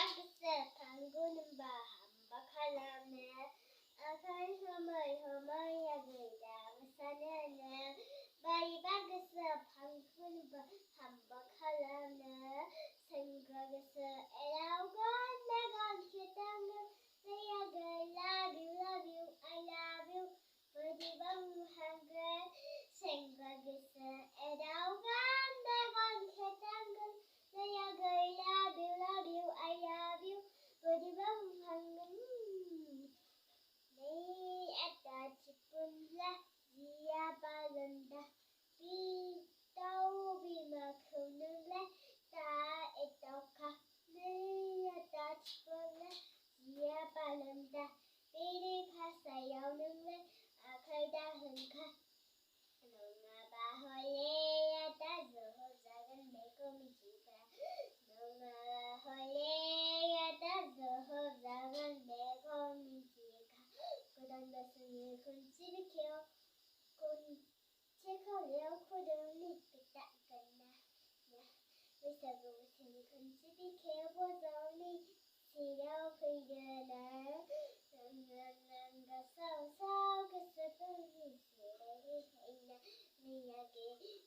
바퀴스 방구는 바 한박하려네 아칼 허물허물약을 담사내네 바위 바퀴스 방구는 바 한박하려네 생각에서 에라오가 내가 기다려 내약을 love you love you I love you 부디방한 글 생각에서 에라오가 내가 기다려 내약을 love you love you I love you 부디방한 글 내 아따 지뿐라 지야 바른다 비떠 비만큼 눈래 다 에떡하 내 아따 지뿐라 지야 바른다 비리 파사요 눈래 아칼다 흔카 너가 바홀레 아따 조호작은 매콤이 지가 너가 바홀레 아따 조호작은 매콤이 지가 그런 것을 군집이 캐어 체커레어 코르니 삐딱 끝나 위사부스니 군집이 캐어 보정이 시려 그려나 난난가 싸우싸우 그 슬픔이 시래이 있나 미야기